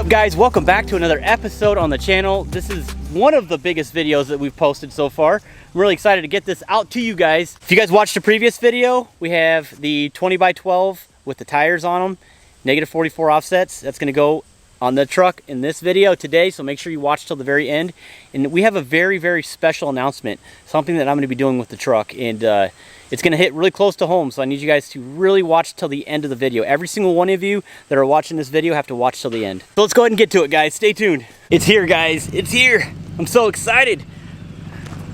Guys, welcome back to another episode on the channel. This is one of the biggest videos that we've posted so far. I'm really excited to get this out to you guys. If you guys watched the previous video, we have the 20x12 with the tires on them, negative 44 offsets. That's gonna go on the truck in this video today, so make sure you watch till the very end. And we have a very, very special announcement, something that I'm gonna be doing with the truck, and it's gonna hit really close to home, so I need you guys to really watch till the end of the video. Every single one of you that are watching this video have to watch till the end. So let's go ahead and get to it, guys. Stay tuned. It's here, guys. It's here. I'm so excited.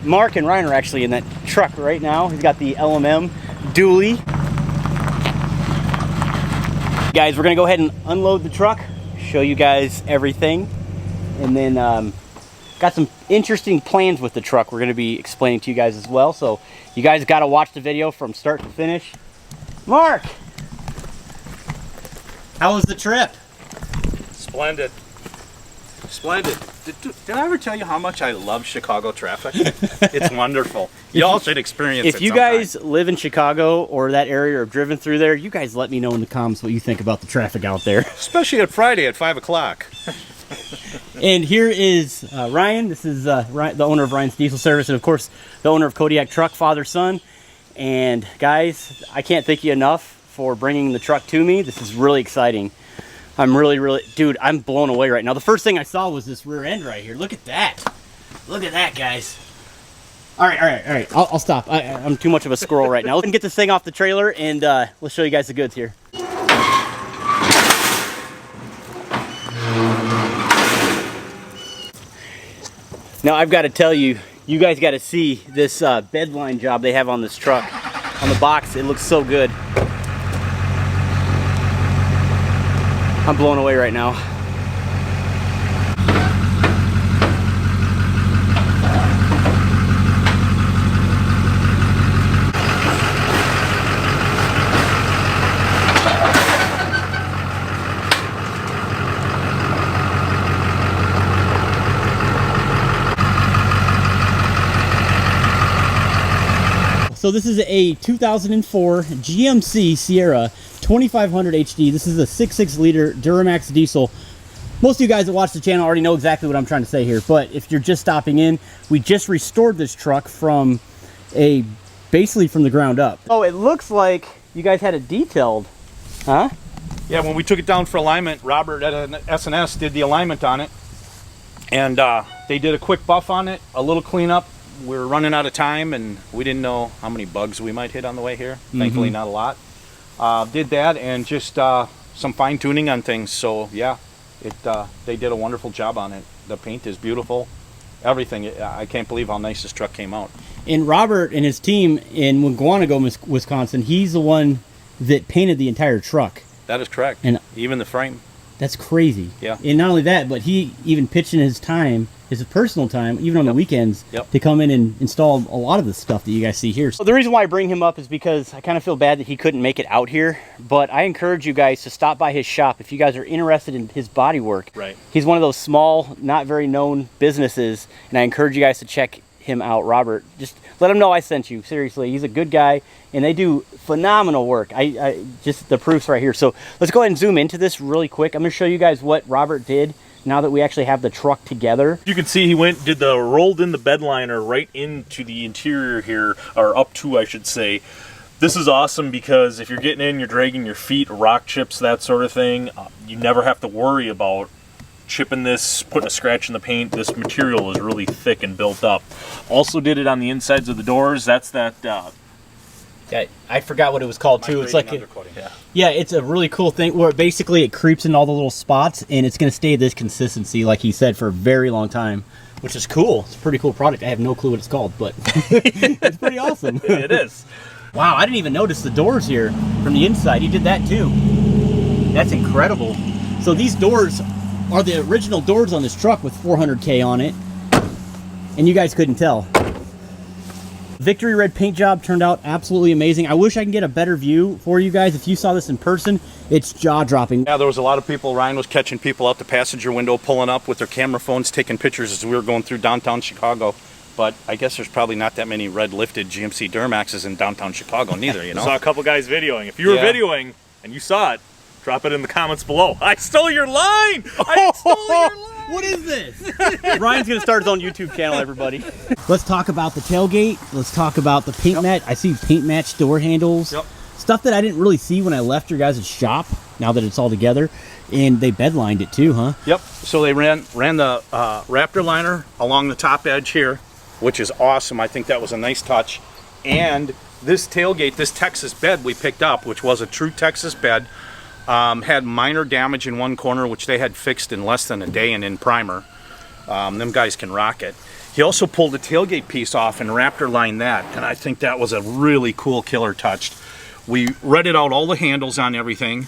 Mark and Ryan are actually in that truck right now. He's got the LMM dually. Guys, we're gonna go ahead and unload the truck, show you guys everything, and then got some interesting plans with the truck we're going to be explaining to you guys as well. So you guys got to watch the video from start to finish. Mark, how was the trip? Splendid. Splendid. Did I ever tell you how much I love Chicago traffic? It's wonderful. Y'all should experience it If you guys live in Chicago or that area or have driven through there, you guys let me know in the comments what you think about the traffic out there. Especially at Friday at 5 o'clock. And here is Ryan. This is Ryan, the owner of Ryan's Diesel Service, and of course the owner of Kodiak Truck, father, son. And guys, I can't thank you enough for bringing the truck to me. This is really exciting. I'm really, dude, I'm blown away right now. The first thing I saw was this rear end right here. Look at that. Look at that, guys. All right. I'll stop. I'm too much of a squirrel right now. Let's get this thing off the trailer, and let's show you guys the goods here. Now I've got to tell you, you guys got to see this bed line job they have on this truck. On the box, it looks so good. I'm blown away right now. So this is a 2004 GMC Sierra 2500 HD. This is a 6.6 liter Duramax diesel. Most of you guys that watch the channel already know exactly what I'm trying to say here, but if you're just stopping in, we just restored this truck from basically from the ground up. Oh, it looks like you guys had it detailed, huh? Yeah, when we took it down for alignment, Robert at S&S did the alignment on it, and they did a quick buff on it, a little cleanup. We were running out of time, and we didn't know how many bugs we might hit on the way here. Thankfully, not a lot. Did that, and just some fine tuning on things. So yeah, they did a wonderful job on it. The paint is beautiful. Everything. I can't believe how nice this truck came out. And Robert and his team in Waukegan, Wisconsin, he's the one that painted the entire truck. That is correct. And even the frame. That's crazy. Yeah. And not only that, but he even pitched in his time, his personal time, even on the weekends, Yep. to come in and install a lot of the stuff that you guys see here. So the reason why I bring him up is because I kind of feel bad that he couldn't make it out here, but I encourage you guys to stop by his shop if you guys are interested in his body work. Right. He's one of those small, not very known businesses, and I encourage you guys to check him out. Robert, just let him know I sent you. Seriously, he's a good guy, and they do phenomenal work. I just, the proof's right here. So let's go ahead and zoom into this really quick. I'm going to show you guys what Robert did now that we actually have the truck together. You can see he rolled in the bed liner right into the interior here, or up to, I should say. This is awesome because if you're getting in, you're dragging your feet, rock chips, that sort of thing, you never have to worry about chipping this, putting a scratch in the paint. This material is really thick and built up. Also did it on the insides of the doors. That's that I forgot what it was called too. It's like yeah, it's a really cool thing where basically it creeps in all the little spots, and it's going to stay this consistency, like he said, for a very long time, which is cool. It's a pretty cool product. I have no clue what it's called, but it's pretty awesome. It is. Wow, I didn't even notice the doors here from the inside. He did that too. That's incredible. So these doors are the original doors on this truck with 400K on it, and you guys couldn't tell. Victory red paint job turned out absolutely amazing. I wish I can get a better view for you guys. If you saw this in person, it's jaw-dropping. Yeah, there was a lot of people. Ryan was catching people out the passenger window, pulling up with their camera phones, taking pictures as we were going through downtown Chicago. But I guess there's probably not that many red lifted GMC Duramaxes in downtown Chicago neither, you know? I saw a couple guys videoing. If you were videoing and you saw it, Drop it in the comments below. I stole your line! I stole your line! What is this? Ryan's gonna start his own YouTube channel, everybody. Let's talk about the tailgate. Let's talk about the paint match. I see paint match door handles. Yep. Stuff that I didn't really see when I left your guys' shop, now that it's all together. And they bedlined it too, huh? Yep. So they ran the Raptor liner along the top edge here, which is awesome. I think that was a nice touch. And this tailgate, this Texas bed we picked up, which was a true Texas bed, had minor damage in one corner, which they had fixed in less than a day and in primer. Them guys can rock it. He also pulled the tailgate piece off and Raptor lined that, and I think that was a really cool killer touch. We redded out all the handles on everything.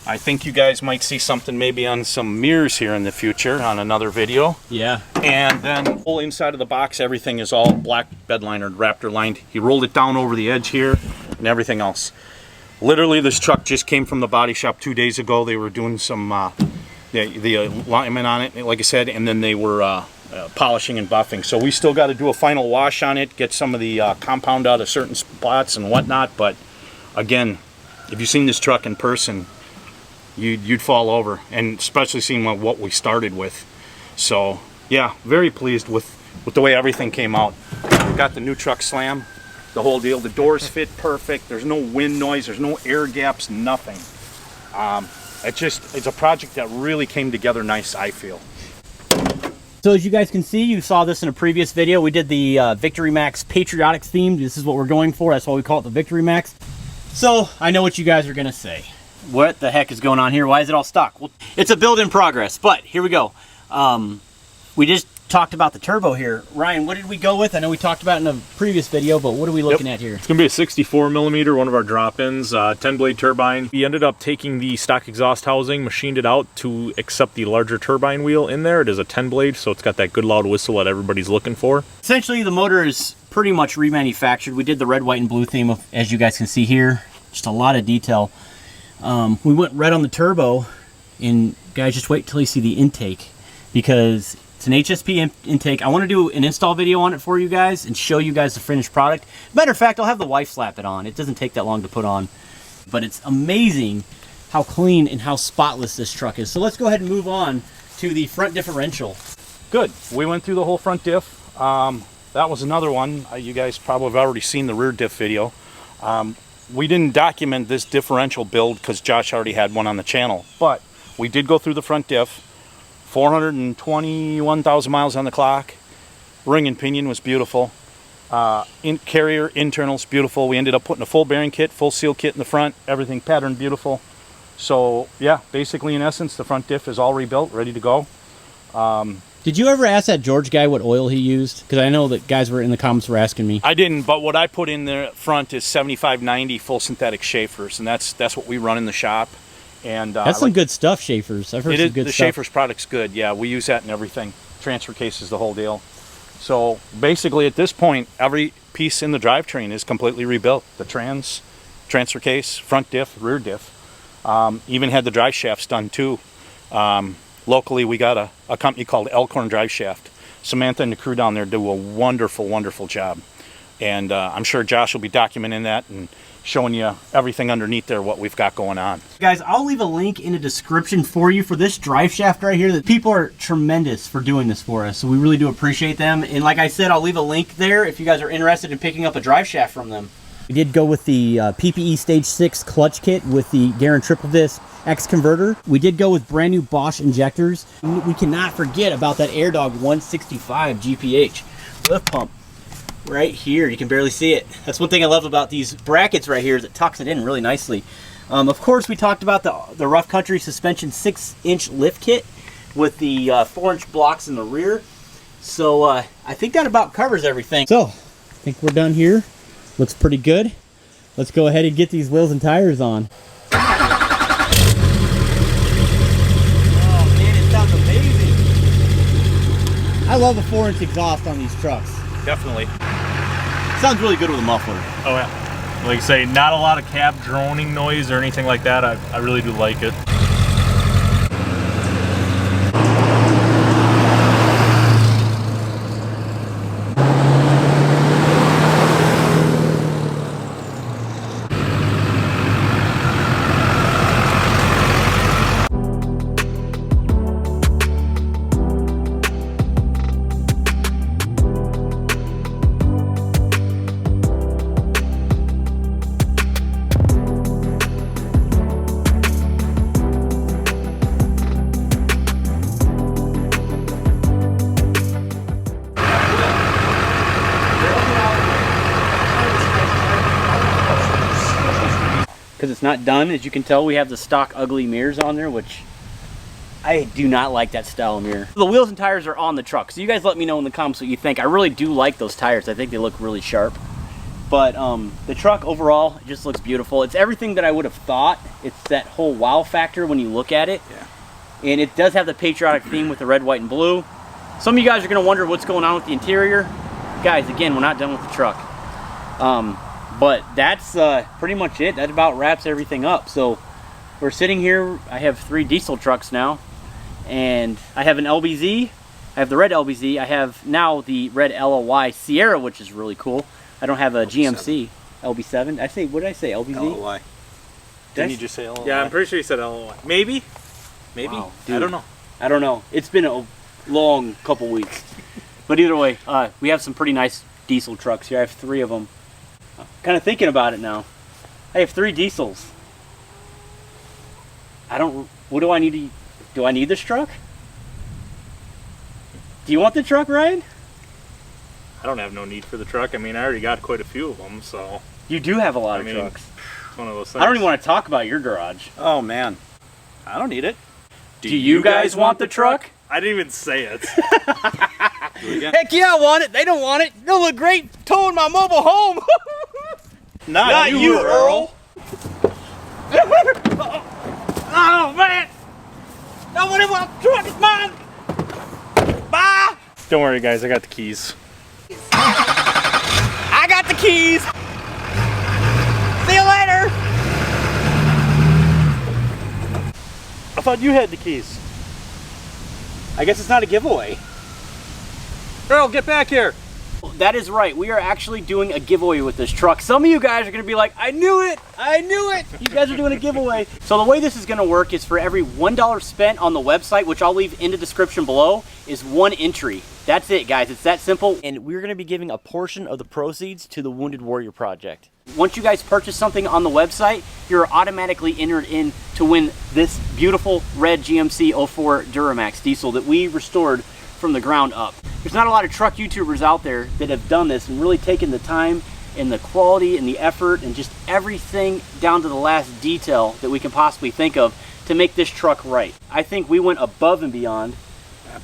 I think you guys might see something maybe on some mirrors here in the future on another video. Yeah. And then the whole inside of the box, everything is all black bed liner, Raptor lined. He rolled it down over the edge here and everything else. Literally, this truck just came from the body shop 2 days ago. They were doing some the alignment on it, like I said, and then they were polishing and buffing. So we still got to do a final wash on it, get some of the compound out of certain spots and whatnot. But again, if you've seen this truck in person, you'd fall over, and especially seeing what we started with. So yeah, very pleased with the way everything came out. We got the new truck slam, the whole deal. The doors fit perfect. There's no wind noise. There's no air gaps. Nothing. It's a project that really came together nice, I feel. So as you guys can see, you saw this in a previous video. We did the Victory Max Patriotic theme. This is what we're going for. That's why we call it the Victory Max. So I know what you guys are gonna say. What the heck is going on here? Why is it all stock? Well, it's a build in progress, but here we go. We just talked about the turbo here. Ryan, what did we go with? I know we talked about it in a previous video, but what are we looking at here? It's going to be a 64 millimeter, one of our drop-ins, 10 blade turbine. We ended up taking the stock exhaust housing, machined it out to accept the larger turbine wheel in there. It is a 10 blade, so it's got that good loud whistle that everybody's looking for. Essentially, the motor is pretty much remanufactured. We did the red, white, and blue theme, as you guys can see here. Just a lot of detail. We went red on the turbo, and guys, just wait till you see the intake, because it's an HSP intake. I want to do an install video on it for you guys and show you guys the finished product. Matter of fact, I'll have the wife slap it on. It doesn't take that long to put on, but it's amazing how clean and how spotless this truck is. So let's go ahead and move on to the front differential. Good. We went through the whole front diff. That was another one. You guys probably have already seen the rear diff video. We didn't document this differential build because Josh already had one on the channel, but we did go through the front diff. 421,000 miles on the clock. Ring and pinion was beautiful. Carrier internals beautiful. We ended up putting a full bearing kit, full seal kit in the front, everything patterned beautiful. So yeah, basically in essence the front diff is all rebuilt, ready to go. Did you ever ask that George guy what oil he used? Because I know that guys were in the comments were asking me. I didn't, but what I put in there front is 7590 full synthetic Schaefer's, and that's what we run in the shop. And that's some good stuff, Schaefer's. I've heard some good stuff. The Schaefer's product's good. Yeah, we use that in everything. Transfer cases, the whole deal. So basically, at this point, every piece in the drivetrain is completely rebuilt. The transfer case, front diff, rear diff. Even had the drive shafts done too. Locally, we got a company called Elkhorn Drive Shaft. Samantha and the crew down there do a wonderful, wonderful job. And I'm sure Josh will be documenting that and showing you everything underneath there, what we've got going on. Guys, I'll leave a link in the description for you for this drive shaft right here. The people are tremendous for doing this for us, so we really do appreciate them. And like I said, I'll leave a link there if you guys are interested in picking up a drive shaft from them. We did go with the PPE Stage 6 clutch kit with the Garen Triple Disc X converter. We did go with brand new Bosch injectors. We cannot forget about that AirDog 165 GPH lift pump. Right here, you can barely see it. That's one thing I love about these brackets right here, is it tucks it in really nicely. Of course, we talked about the Rough Country Suspension 6-inch lift kit with the 4-inch blocks in the rear. So I think that about covers everything. So I think we're done here. Looks pretty good. Let's go ahead and get these wheels and tires on. Oh man, it sounds amazing. I love the 4-inch exhaust on these trucks. Definitely. Sounds really good with a muffler. Oh yeah. Like I say, not a lot of cab droning noise or anything like that. I really do like it. because it's not done. As you can tell, we have the stock ugly mirrors on there, which I do not like that style of mirror. The wheels and tires are on the truck, so you guys let me know in the comments what you think. I really do like those tires. I think they look really sharp. But the truck overall, it just looks beautiful. It's everything that I would have thought. It's that whole wow factor when you look at it. Yeah. And it does have the patriotic theme with the red, white, and blue. Some of you guys are gonna wonder what's going on with the interior. Guys, again, we're not done with the truck. But that's pretty much it. That about wraps everything up. So we're sitting here. I have 3 diesel trucks now. And I have an LBZ, I have the red LBZ, I have now the red LOY Sierra, which is really cool. I don't have a GMC LB7. I say, what did I say, LBZ? LOY. Didn't you just say LOY? Yeah, I'm pretty sure you said LOY. Maybe? Wow, I don't know. I don't know. It's been a long couple weeks. But either way, we have some pretty nice diesel trucks here. I have 3 of them. Kind of thinking about it now. I have 3 diesels. What do I need to... Do I need this truck? Do you want the truck, Ryan? I don't have no need for the truck. I mean, I already got quite a few of them, so... You do have a lot of trucks. It's one of those things. I don't even want to talk about your garage. Oh, man. I don't need it. Do you guys want the truck? I didn't even say it. Heck yeah, I want it. They don't want it. They'll look great towing my mobile home. Not you, Earl. Oh, man. Nobody wants the truck. It's mine. Bye. Don't worry, guys. I got the keys. I got the keys. See you later. I thought you had the keys. I guess it's not a giveaway. Earl, get back here. That is right. We are actually doing a giveaway with this truck. Some of you guys are going to be like, I knew it. I knew it. You guys are doing a giveaway. So the way this is going to work is for every $1 spent on the website, which I'll leave in the description below, is 1 entry. That's it, guys. It's that simple. And we're going to be giving a portion of the proceeds to the Wounded Warrior Project. Once you guys purchase something on the website, you're automatically entered in to win this beautiful red GMC 04 Duramax diesel that we restored from the ground up. There's not a lot of truck YouTubers out there that have done this and really taken the time and the quality and the effort and just everything down to the last detail that we can possibly think of to make this truck right. I think we went above and beyond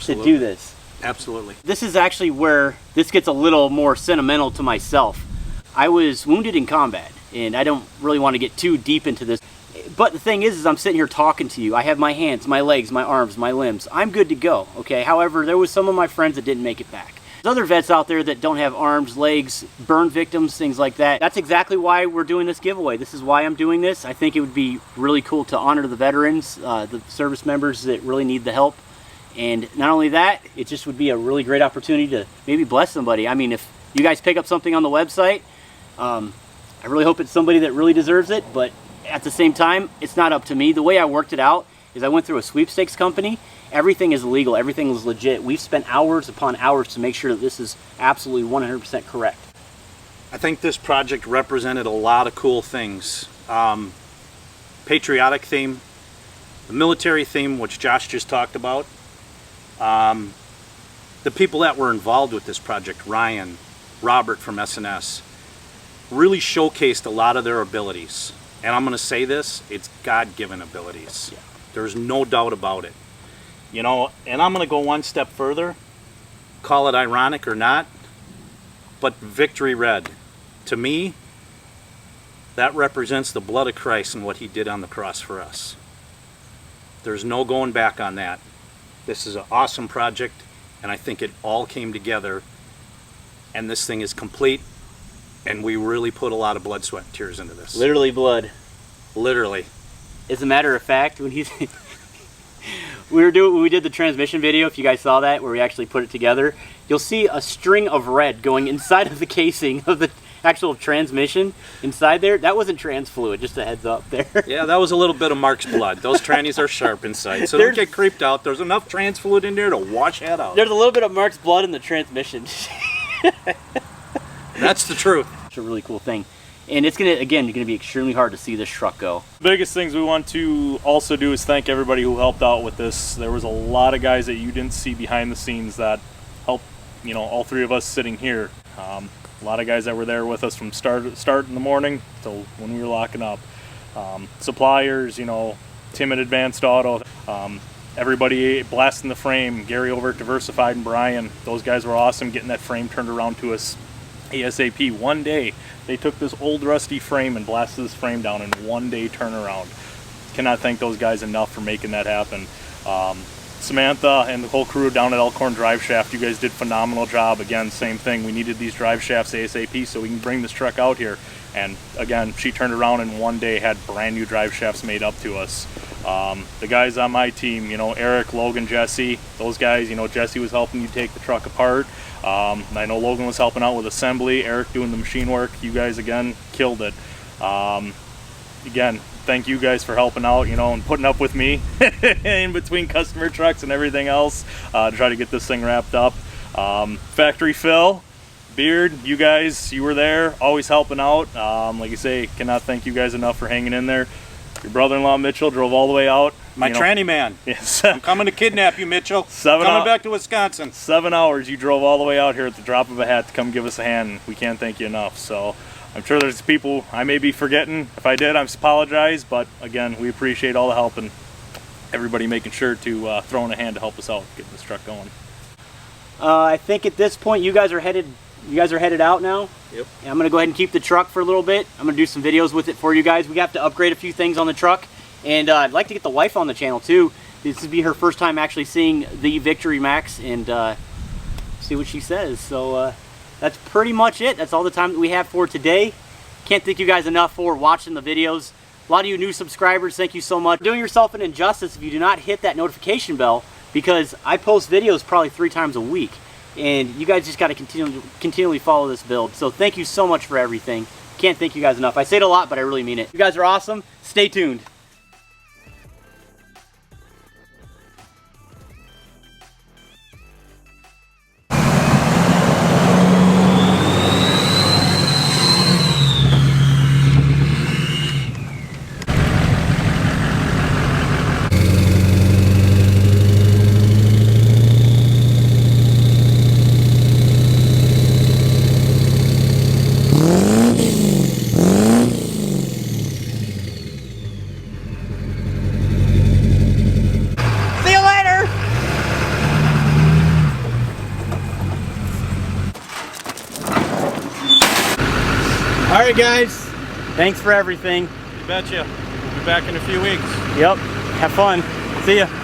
to do this. Absolutely. This is actually where this gets a little more sentimental to myself. I was wounded in combat, and I don't really want to get too deep into this. But the thing is I'm sitting here talking to you. I have my hands, my legs, my arms, my limbs. I'm good to go, okay? However, there was some of my friends that didn't make it back. There's other vets out there that don't have arms, legs, burn victims, things like that. That's exactly why we're doing this giveaway. This is why I'm doing this. I think it would be really cool to honor the veterans, the service members that really need the help. And not only that, it just would be a really great opportunity to maybe bless somebody. I mean, if you guys pick up something on the website, I really hope it's somebody that really deserves it, but at the same time, it's not up to me. The way I worked it out is I went through a sweepstakes company. Everything is legal. Everything is legit. We've spent hours upon hours to make sure that this is absolutely 100% correct. I think this project represented a lot of cool things. Patriotic theme, the military theme, which Josh just talked about. The people that were involved with this project, Ryan, Robert from SNS, really showcased a lot of their abilities. And I'm going to say this, it's God-given abilities. Yeah. There's no doubt about it. You know, and I'm going to go one step further, call it ironic or not, but Victory Red, to me, that represents the blood of Christ and what he did on the cross for us. There's no going back on that. This is an awesome project, and I think it all came together, and this thing is complete, and we really put a lot of blood, sweat, and tears into this. Literally blood. Literally. As a matter of fact, when he's when we did the transmission video, if you guys saw that, where we actually put it together, you'll see a string of red going inside of the casing of the actual transmission inside there. That wasn't trans fluid, just a heads up there. Yeah, that was a little bit of Mark's blood. Those trannies are sharp inside, so don't get creeped out. There's enough trans fluid in there to wash that out. There's a little bit of Mark's blood in the transmission. That's the truth. It's a really cool thing. And it's gonna be extremely hard to see this truck go. The biggest things we want to also do is thank everybody who helped out with this. There was a lot of guys that you didn't see behind the scenes that helped, you know, all 3 of us sitting here. A lot of guys that were there with us from start in the morning till when we were locking up. Suppliers, you know, Tim at Advanced Auto, everybody blasting the frame, Gary over at Diversified and Brian, those guys were awesome getting that frame turned around to us ASAP. One day, they took this old rusty frame and blasted this frame down in 1 day turnaround. Cannot thank those guys enough for making that happen. Samantha and the whole crew down at Elkhorn Drive Shaft, you guys did a phenomenal job. Again, same thing, we needed these drive shafts ASAP so we can bring this truck out here. And again, she turned around in 1 day, had brand new drive shafts made up to us. The guys on my team, you know, Eric, Logan, Jesse, those guys, you know, Jesse was helping you take the truck apart. I know Logan was helping out with assembly, Eric doing the machine work. You guys, again, killed it. Again, thank you guys for helping out, you know, and putting up with me in between customer trucks and everything else to try to get this thing wrapped up. Factory Phil, Beard, you guys, you were there, always helping out. Like I say, cannot thank you guys enough for hanging in there. Your brother-in-law Mitchell drove all the way out. My tranny man. Yes. I'm coming to kidnap you, Mitchell. Coming back to Wisconsin. 7 hours you drove all the way out here at the drop of a hat to come give us a hand. We can't thank you enough. So I'm sure there's people I may be forgetting. If I did, I apologize. But again, we appreciate all the help and everybody making sure to throw in a hand to help us out getting this truck going. I think at this point you guys are headed out now. Yep. And I'm gonna go ahead and keep the truck for a little bit. I'm gonna do some videos with it for you guys. We have to upgrade a few things on the truck, and I'd like to get the wife on the channel too. This would be her first time actually seeing the Victory Max and see what she says. So that's pretty much it. That's all the time that we have for today. Can't thank you guys enough for watching the videos. A lot of you new subscribers, thank you so much. Doing yourself an injustice if you do not hit that notification bell, because I post videos probably 3 times a week. And you guys just got to continually follow this build. So thank you so much for everything. Can't thank you guys enough. I say it a lot, but I really mean it. You guys are awesome. Stay tuned. Alright guys, thanks for everything. You betcha. We'll be back in a few weeks. Yep, have fun. See ya.